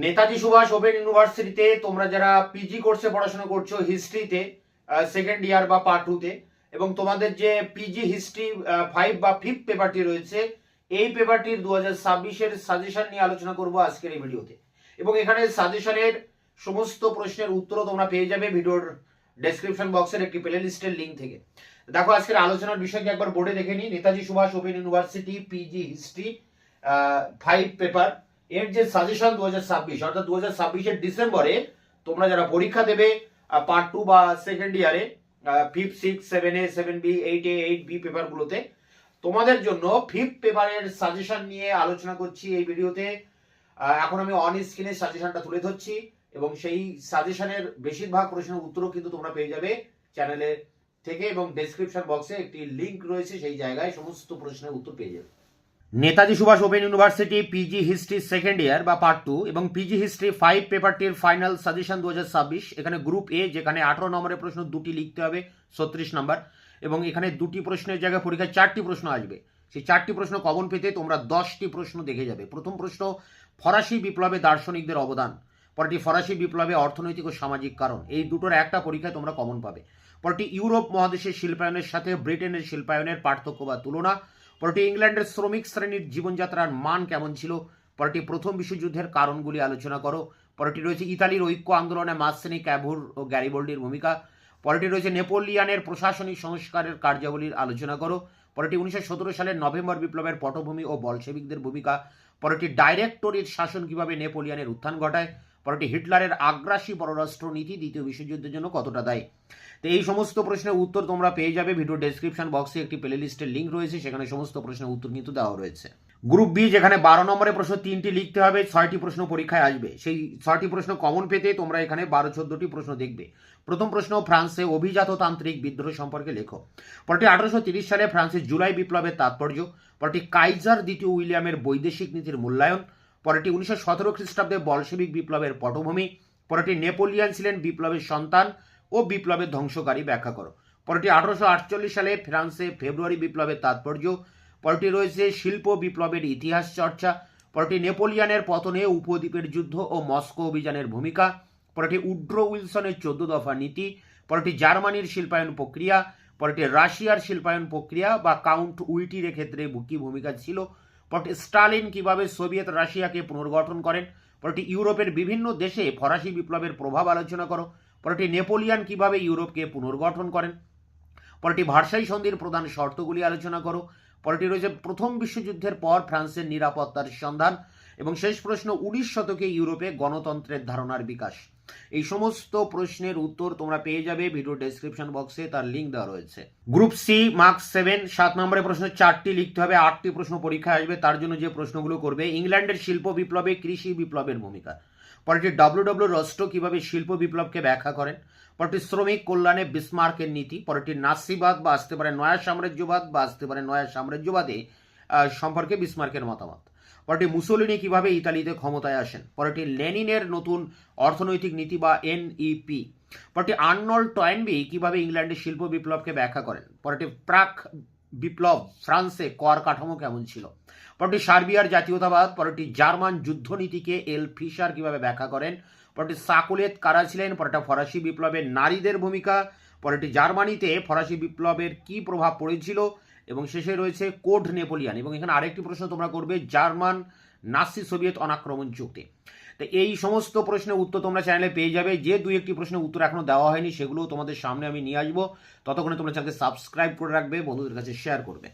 Netaji Subhas open ইউনিভার্সিটিতে তোমরা যারা পিজি কোর্সে পড়াশোনা করছো হিস্ট্রিতে সেকেন্ড ইয়ার বা পার্ট 2 তে, এবং তোমাদের যে পিজি হিস্ট্রি 5 বা 5th পেপারটি রয়েছে, এই পেপারটির 2026-এর সাজেশন নিয়ে আলোচনা করব আজকের এই ভিডিওতে। এবং এখানে সাজেশনের সমস্ত প্রশ্নের উত্তরও তোমরা পেয়ে যাবে ভিডিওর ডেসক্রিপশন বক্সের একটি প্লে লিস্টের লিঙ্ক থেকে। দেখো, আজকের আলোচনার বিষয়কে একবার বোর্ডে দেখে নিই। Netaji Subhas Open University PG history 5 paper এর যে সাজেশন 2026, অর্থাৎ 2026-এর ডিসেম্বরে তোমরা যারা পরীক্ষা দেবে পার্ট 2 বা সেকেন্ড ইয়ারে 5, 6, 7A, 7B, 8A, 8B পেপারগুলোতে, তোমাদের জন্য 5th পেপারের সাজেশন নিয়ে আলোচনা করছি এই ভিডিওতে। এখন আমি অন স্ক্রিনে সাজেশনটা তুলে ধরছি এবং সেই সাজেশনের বেশিরভাগ প্রশ্নের উত্তরও কিন্তু তোমরা পেয়ে যাবে চ্যানেলে থেকে, এবং ডেসক্রিপশন বক্সে একটি লিংক রয়েছে, সেই জায়গায় সমস্ত প্রশ্নের উত্তর পেয়ে যাবে। Netaji Subhas Open University PG history second year বা পার্ট 2 এবং পিজি হিস্ট্রি 5 পেপারটির ফাইনাল সাজেশন 2026। এখানে গ্রুপ এ, যেখানে 18 নম্বরের প্রশ্ন দুটি লিখতে হবে 36 নম্বর, এবং এখানে দুটি প্রশ্নের জায়গায় পরীক্ষায় 4টি প্রশ্ন আসবে। সেই 4টি প্রশ্ন কমন পেতে তোমরা 10টি প্রশ্ন দেখে যাবে। প্রথম প্রশ্ন, ফরাসি বিপ্লবে দার্শনিকদের অবদান। পরটি ফরাসি বিপ্লবে অর্থনৈতিক ও সামাজিক কারণ। এই দুটোর একটা পরীক্ষায় তোমরা কমন পাবে। পরটি ইউরোপ মহাদেশের শিল্পায়নের সাথে ব্রিটেনের শিল্পায়নের পার্থক্য বা তুলনা। পরটি ইংল্যান্ডের শ্রমিক শ্রেণীর জীবনযাত্রার মান কেমন ছিল। পরটি প্রথম বিশ্বযুদ্ধের কারণগুলি আলোচনা করো। পরটি রয়েছে ইতালির ঐক্য আন্দোলনে মাসেনি, ক্যাভুর ও গ্যারিবল্ডির ভূমিকা। পরটি রয়েছে নেপোলিয়ানের প্রশাসনিক সংস্কারের কার্যাবলীর আলোচনা করো। পরটি 1917 সালের নভেম্বর বিপ্লবের পটভূমি ও বলশেবিকদের ভূমিকা। পরটি ডাইরেক্টরির শাসন কিভাবে নেপোলিয়ানের উত্থান ঘটায়। পরটি হিটলারের আগ্রাসী পররাষ্ট্র নীতি দ্বিতীয় বিশ্বযুদ্ধের জন্য কতটা দায়ী। তো এই সমস্ত প্রশ্নের উত্তর তোমরা পেয়ে যাবে ভিডিও ডেসক্রিপশন বক্সে একটি প্লে লিস্টের লিঙ্ক রয়েছে, সেখানে সমস্ত প্রশ্নের উত্তর কিন্তু দেওয়া রয়েছে। গ্রুপ বি, যেখানে 12 নম্বরের প্রশ্ন 3টি লিখতে হবে, 6টি প্রশ্ন পরীক্ষায় আসবে। সেই 6টি প্রশ্ন কমন পেতে তোমরা এখানে 12-14টি প্রশ্ন দেখবে। প্রথম প্রশ্ন, ফ্রান্সে অভিজাততান্ত্রিক বিদ্রোহ সম্পর্কে লেখো। পরটি 1830 সালে ফ্রান্সের জুলাই বিপ্লবের তাৎপর্য। পরটি কাইজার দ্বিতীয় উইলিয়ামের বৈদেশিক নীতির মূল্যায়ন। পরটি 1917 খ্রিস্টাব্দে বলশেবিক বিপ্লবের পটভূমি। পরটি নেপোলিয়ান ছিলেন বিপ্লবের সন্তান ও বিপ্লবের ধ্বংসকারী, ব্যাখ্যা করো। পরটি 1848 সালে ফ্রান্সে ফেব্রুয়ারি বিপ্লবের তাৎপর্য। পরটি রয়েছে শিল্প বিপ্লবের ইতিহাস চর্চা। পরটি নেপোলিয়ানের পতনে উপদ্বীপের যুদ্ধ ও মস্কো অভিযানের ভূমিকা। পরটি উড্রো উইলসনের 14 দফা নীতি। পরটি জার্মানির শিল্পায়ন প্রক্রিয়া। পরটি রাশিয়ার শিল্পায়ন প্রক্রিয়া বা কাউন্ট উইটির ক্ষেত্রে কি ভূমিকা ছিল। পরটি স্টালিন কিভাবে সোভিয়েত রাশিয়াকে পুনর্গঠন করেন। পরটি ইউরোপের বিভিন্ন দেশে ফরাসি বিপ্লবের প্রভাব আলোচনা করো। পরটি নেপোলিয়ান কিভাবে ইউরোপকে পুনর্গঠন করেন। পরটি ভার্সাই সন্ধির প্রধান শর্তগুলি আলোচনা করো। পরটি রয়েছে প্রথম বিশ্বযুদ্ধের পর ফ্রান্সের নিরাপত্তার সন্ধান। এবং শেষ প্রশ্ন, 19 শতকে ইউরোপে গণতন্ত্রের ধারণার বিকাশ। এই সমস্ত প্রশ্নের উত্তর তোমরা পেয়ে যাবে ভিডিও ডেসক্রিপশন বক্সে, তার লিঙ্ক দেওয়া রয়েছে। গ্রুপ সি, মার্কস 7, 7 নম্বরের প্রশ্ন 4টি লিখতে হবে, 8টি প্রশ্ন পরীক্ষায় আসবে। তার জন্য যে প্রশ্নগুলো করবে, ইংল্যান্ডের শিল্প বিপ্লবে কৃষি বিপ্লবের ভূমিকা। পরটি ডব্লিউ রস্টো কিভাবে শিল্প বিপ্লবকে ব্যাখ্যা করেন। পরটি শ্রমিক কল্যাণে বিসমার্কের নীতি। পরটি নাৎসিবাদ বা আসতে পারে নয়া সাম্রাজ্যবাদ বা আসতে পারে নয়া সাম্রাজ্যবাদে সম্পর্কে বিসমার্কের মতামত। পরটি মুসোলিনি কিভাবে ইতালিতে ক্ষমতায় আসেন। পরটি লেনিনের নতুন অর্থনৈতিক নীতি বা NEP। পরটি আর্নল্ড টয়েনবি কিভাবে ইংল্যান্ডের শিল্প বিপ্লবকে ব্যাখ্যা করেন। পরটি প্রাক বিপ্লব ফ্রান্সে কর কাঠামো কেমন ছিল। পরটি সার্বিয়ার জাতীয়তাবাদ। পরটি জার্মান যুদ্ধনীতিকে এল ফিশার কিভাবে ব্যাখ্যা করেন। পরটি সাকুলেত কারা ছিলেন। পরটা ফরাসি বিপ্লবের নারীদের ভূমিকা। পরটি জার্মানিতে ফরাসি বিপ্লবের কি প্রভাব পড়েছিল। এবং শেষে রয়েছে কোড নেপোলিয়ান। এবং এখানে আরেকটি প্রশ্ন তোমরা করবে, জার্মান নাৎসি সোভিয়েত অনাক্রমণ চুক্তি। তো এই সমস্ত প্রশ্নের উত্তর তোমরা চ্যানেলে পেয়ে যাবে। যে 2-1টি প্রশ্নের উত্তর এখনো দেওয়া হয়নি, সেগুলো তোমাদের সামনে আমি নিয়ে আসবো। ততক্ষণে তোমরা চ্যানেলকে সাবস্ক্রাইব করে রাখবে, বন্ধুদের কাছে শেয়ার করবে।